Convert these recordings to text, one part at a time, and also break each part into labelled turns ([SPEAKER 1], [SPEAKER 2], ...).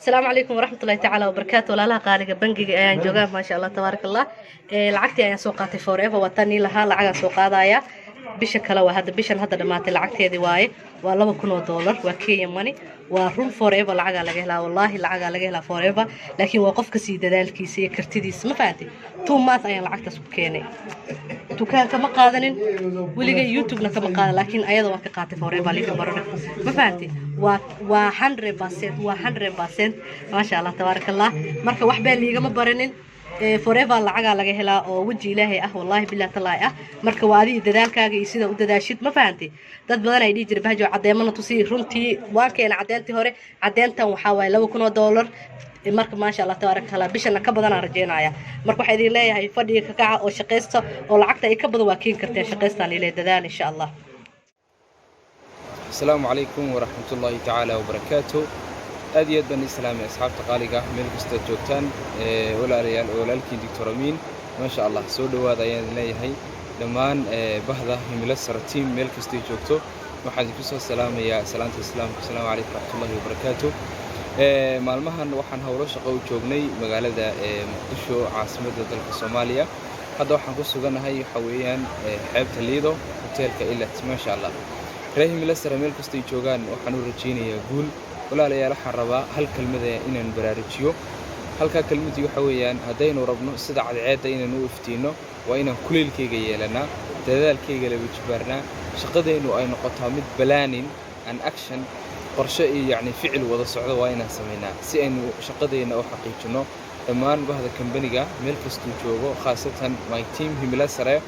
[SPEAKER 1] السلام عليكم ورحمة الله تعالى وبركاته. ولا لها قارقة بنجي أيان جوجا ما شاء الله تبارك الله. لعقتي أيان سوقاتي فوريفا وطني لها لعقة سوق هذايا بشكل وهذا بشن هذا دمات لعقتي هذه واي والله بكون $1 وكي يماني ورون فوريفا لعقة لجهلا والله لعقة لجهلا فوريفا لكن وقف كسيد ذلك كيسي كرتدي اسم فاتي تو مات أيان لعقتي سوكيني تو كان كما قادنين ولقى يوتيوب نكما قاد لكن أيضا وقعتي فوريفا لي كبرنا ما فاتي و 100% ما شاء الله تبارك الله marka wax baa liiga ma baranin forever lacaga laga helaa oo waji ilaahay ah wallahi billahi tallahi ah marka waa adii dadaalkaaga iyo sida u dadaashid ma fahanti dad badan ay dhigi jireen bahjo cadeemana tusii runtii waan keen cadeyntii hore cadeyntan waxa way $2,000 marka ma sha Allah tabaaraka Allah bishana ka badan aan rajeynaya marka waxa idin leeyahay fadhiga ka kaca oo shaqeysta oo lacagta ay ka badan waa keen kartaa shaqeystaan ilaa dadaal insha Allah.
[SPEAKER 2] السلام عليكم ورحمة الله تعالى وبركاته. أديت بني إسلامي أصحاب تقاليقة ملك استجوبتان ولا ريال ولا الكين دكتور أمين ما شاء الله سودوا هذا يعني هي لمان بهذا ملسر التيم ملك استجوبته وحدي فيصل السلام يا سلامة الإسلام السلام عليكم ورحمة الله وبركاته. مالمهن وحن هورش قوي جوبني مقالة مقدشو عاصمة دولة الصومالية هذا وحن قصو جنا هاي حويا حبت الليدو هوتيل كإلة ما شاء الله. رأي ملسر ملك استجوبان وحنو رجيني يقول ولا ليال حربا هل كلمة إن برارجيو هل كلمة يحويان هدين وربنا سدع العادة إن نوفتينه وإن كل الكيجي لنا تذال الكيجي اللي بتجبرنا شقدين وأين قطها مد بلانين عن أكشن قرشة يعني فعل وضع صعود وأين سمينا سئن شقدين أو حقيقتنا تمان بهذا كمبنيجا ملك استوجوه خاصة ماي تيم هم ملسر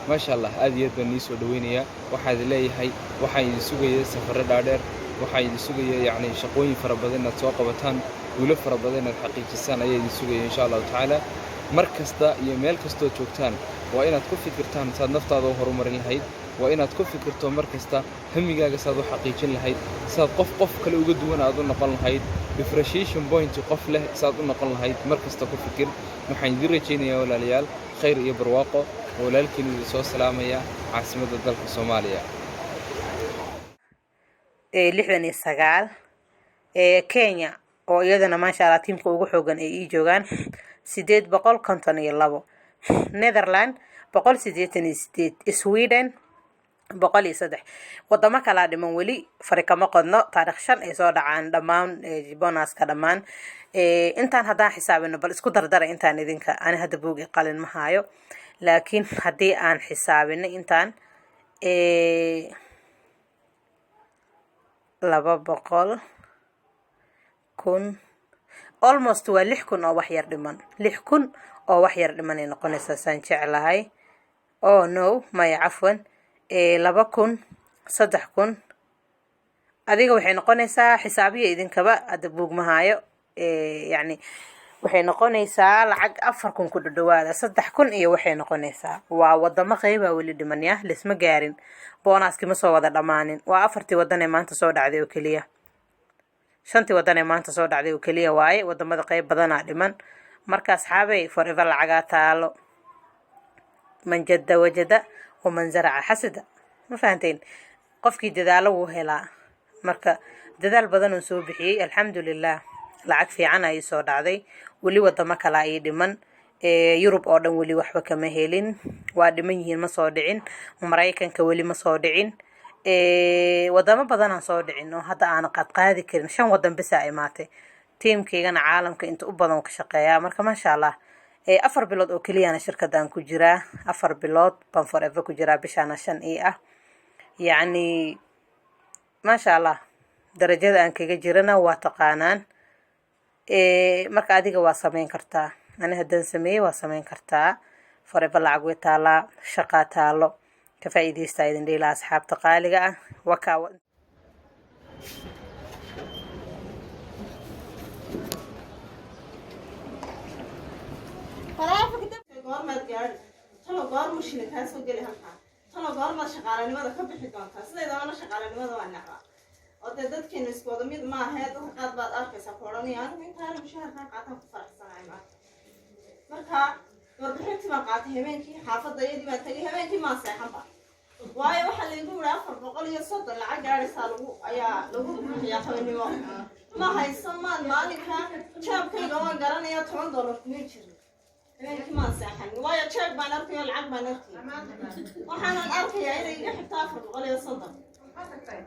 [SPEAKER 2] ما شاء الله هذه الناس ودوينية واحد لي هي واحد يسوي سفر دادر waxay sugayay yani shaqooyin fara badan aad soo qabataan wilo fara badan aad xaqiijisaan ayay sugayay insha Allah taala markasta iyo meel kasto joogtaan waa inaad ku fikirtaan saad naftaada u horumarin lahayd waa inaad ku fikirto markasta hamigaaga saad u xaqiijin lahayd saad qof kale uga duwan aad u noqon lahayd differentiation point qof leh saad u noqon lahayd markasta ku fikir waxaan idin rajaynayaa walaalayaal khayr iyo barwaaqo walaalkiin idin soo salaamaya caasimadda dalka Soomaaliya.
[SPEAKER 3] 69 Kenya oo iyadana ma sha Allah tiimka ugu xoogan ay joogan 852 Netherlands 188 Sweden 103 wadamo kala dhiman wali farikama qodno taariikh 5 ay soo dhacaan dhamaan bonaska dhamaan intaan haddaan xisaabino bal isku dardara intaan idinka aan hadda buugi qalin ma hayo laakiin hadii aan xisaabino intaan 200,000 almost waa 6,000 oo wax yar dhiman 6,000 oo wax yar dhiman ay noqonaysaa san jeclahay oh no ma afwan 2,000 3,000 adiga waxay noqonaysaa xisaabiye idinkaba ada buug ma hayo yani waxay noqonaysaa lacag 4,000 ku dhawaada 3,000 iyo waxay noqonaysaa waa wadamo qayba wali dhiman ya lisma gaarin boonaski ma soo wada dhamaanin waa 4 wadan ee maanta soo dhacday oo kaliya 5 wadan ee maanta soo dhacday oo kaliya waaye wadamada qayb badan ah dhiman marka asxaabay forever lacaga taalo man jadda wajada wa man zara'a hasada ma fahanteen qofkii dadaalo wuu helaa marka dadaal badan oo soo bixiyay alxamdulillah lacag fiican ay soo dhacday wali wadamo kala ay dhiman Europe oo dhan wali waxba kama helin waa dhiman yihiin ma soo dhicin Mareykanka wali ma soo dhicin wadamo badan aan soo dhicin oo hadda aan qaadi karin 5 wadan bis ay maatay teamkeygana caalamka inta u badan ka shaqeeya marka ma sha Allah 4 bilood oo kaliya shirkadan ku jira 4 bilood ban forever ku jira bishana 5 ah yani ma sha Allah darajada aan kaga jirana waa taqaanaan marka adiga waa sameyn kartaa أنا هدن سمي وسمين كرتا فريب العقوة تالا شقا تالو كفايدي استايدن دي لأصحاب تقاليقا وكاو
[SPEAKER 4] وده dadkeena isku wada mid ma aha dadka qaad baad arkaysaa kooraniyan intaan mushaharka qaataan ku faraxsanahay marka warbixintii ma qaatay habeenkii xaafadayadii baa tagay habeenkii ma seexanba waayo waxa la igu yiraahdaa 430 lacag gaaraysa lagu bixiyaa qabanimo ma haysan maalinka waan garanayaa $10 kuma jirin habeenkii maan seexan waayo jeeg baan arkayo lacag baan arkay waxaanan arkayaa inay iga xigtaa $430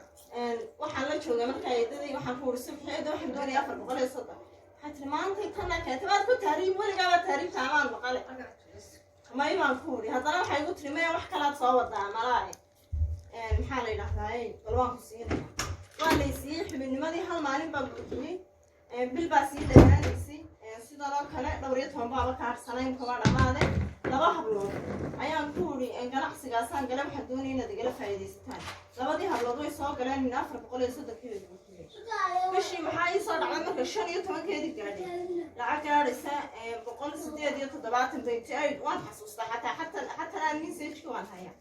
[SPEAKER 4] waxaan la joogay markaa eedadii waxaan ku uri subxeeda waxaan doonaya $430 waxaa maanta kana keentay waad ku taariib weligaaba taariibta amaan maqale may baan ku uri haddana waxay igu tiri maya wax kalaad soo wadaa malaaye maxaa la yidhahdaa bal waan ku siinaya waa laysiiyey xubinnimadii hal maalin baa buuxiyey bil baa sii dhammaanaysay sidan oo kale 12 baaba ka harsanayn kama dhamaade 2 hablood ayaan ku uri ganacsigaasaan gale waxaan doonaya inaad igala faa'iidaysataan labadii hablood way soo galeen min 430 bishii maxaa ii soo dhacday marka 15 keedii gaadhay lacag gaadhaysa 178 waan xasuustaa xataa aan message-ka waan hayaa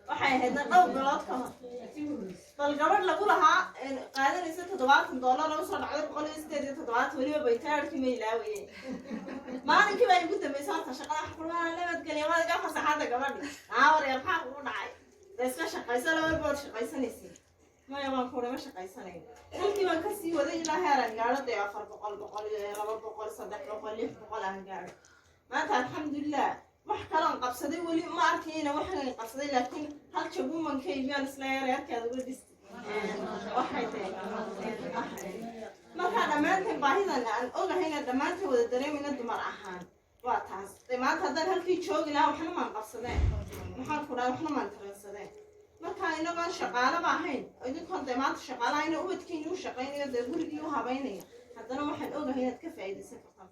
[SPEAKER 4] waxay ahayd dhowr bilood ka hor bal gabadh lagu lahaa qaadanaysa $70 lagu soo dhacday 187 weliba baytaarkii ma ilaawayeen maalinkii baa igu dambeysay horta shaqada xaqulaa nabadgelyo waad iga fasaxada gabadhi war yar maxaa kugu dhacay iska shaqaysa laba bood shaqaysanaysa maya waan ku ma shaqaysanayn halkii baan kasii waday ilaa heeran gaadhay 400 200 300 600 aan gaadhay maanta alxamdulillah wax kalan qabsaday weli ma arkayna waxaan qabsaday laakiin hal jabuman kaybiyaan isla yareerkeeda uga dhistay waxay tahay marka dhammaanteen baahidan aan ogahayna dhammaanteen wada dareemayna dumar ahaan waa taas maanta haddaan halkii joogi lahaa waxna maan qabsadeen maxaan ku dhahay waxna maan taransadeen marka inagoon shaqaalaba ahayn idinkoon dee maanta shaqaalaha ina ubadkiina u shaqaynayo dee gurigii u habaynaya haddana waxaan ogahay inaad ka faa'iidaysan kartaan